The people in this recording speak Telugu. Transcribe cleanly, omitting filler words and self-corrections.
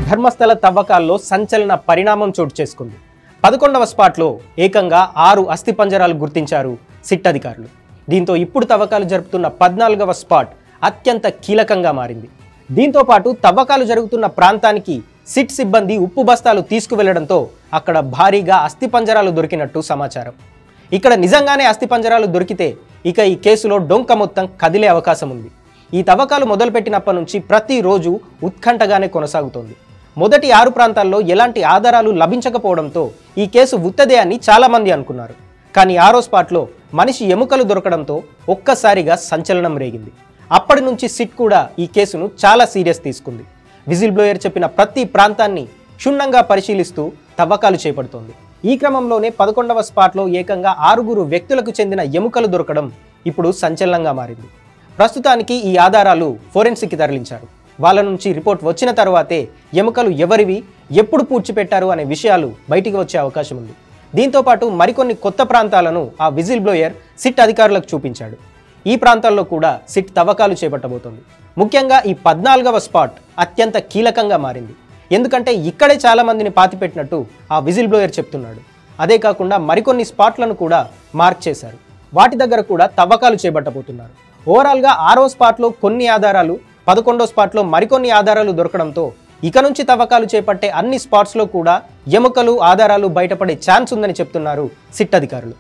ధర్మస్థల తవ్వకాల్లో సంచలన పరిణామం చోటు చేసుకుంది. 11వ స్పాట్లో ఏకంగా 6 అస్థిపంజరాలు గుర్తించారు సిట్ అధికారులు. దీంతో ఇప్పుడు తవ్వకాలు జరుపుతున్న 14వ స్పాట్ అత్యంత కీలకంగా మారింది. దీంతో పాటు తవ్వకాలు జరుగుతున్న ప్రాంతానికి సిట్ సిబ్బంది ఉప్పు బస్తాలు తీసుకువెళ్లడంతో అక్కడ భారీగా అస్థిపంజరాలు దొరికినట్టు సమాచారం. ఇక్కడ నిజంగానే అస్థిపంజరాలు దొరికితే ఇక ఈ కేసులో డొంక మొత్తం కదిలే అవకాశం ఉంది. ఈ తవ్వకాలు మొదలుపెట్టినప్పటి నుంచి ప్రతిరోజు ఉత్కంఠగానే కొనసాగుతోంది. మొదటి 6 ప్రాంతాల్లో ఎలాంటి ఆధారాలు లభించకపోవడంతో ఈ కేసు ఉత్తదే అని చాలామంది అనుకున్నారు. కానీ 6వ స్పాట్లో మనిషి ఎముకలు దొరకడంతో ఒక్కసారిగా సంచలనం రేగింది. అప్పటి నుంచి సిట్ కూడా ఈ కేసును చాలా సీరియస్ తీసుకుంది. విజిల్ బ్లోయర్ చెప్పిన ప్రతి ప్రాంతాన్ని క్షుణ్ణంగా పరిశీలిస్తూ తవ్వకాలు చేపడుతోంది. ఈ క్రమంలోనే 11వ స్పాట్లో ఏకంగా 6 వ్యక్తులకు చెందిన ఎముకలు దొరకడం ఇప్పుడు సంచలనంగా మారింది. ప్రస్తుతానికి ఈ ఆధారాలు ఫోరెన్సిక్కి తరలించారు. వాళ్ళ నుంచి రిపోర్ట్ వచ్చిన తర్వాతే ఎముకలు ఎవరివి, ఎప్పుడు పూడ్చిపెట్టారు అనే విషయాలు బయటికి వచ్చే అవకాశం ఉంది. దీంతోపాటు మరికొన్ని కొత్త ప్రాంతాలను ఆ విజిల్ బ్లోయర్ సిట్ అధికారులకు చూపించాడు. ఈ ప్రాంతాల్లో కూడా సిట్ తవ్వకాలు చేపట్టబోతోంది. ముఖ్యంగా ఈ 14వ స్పాట్ అత్యంత కీలకంగా మారింది. ఎందుకంటే ఇక్కడే చాలా మందిని పాతిపెట్టినట్టు ఆ విజిల్ బ్లోయర్ చెప్తున్నాడు. అదే కాకుండా మరికొన్ని స్పాట్లను కూడా మార్క్ చేశారు. వాటి దగ్గర కూడా తవ్వకాలు చేపట్టబోతున్నారు. ఓవరాల్గా 6వ స్పాట్లో కొన్ని ఆధారాలు, 11వ స్పాట్లో మరికొన్ని ఆధారాలు దొరకడంతో ఇక నుంచి తవ్వకాలు చేపట్టే అన్ని స్పాట్స్లో కూడా ఎముకలు, ఆధారాలు బయటపడే ఛాన్స్ ఉందని చెప్తున్నారు సిట్ అధికారులు.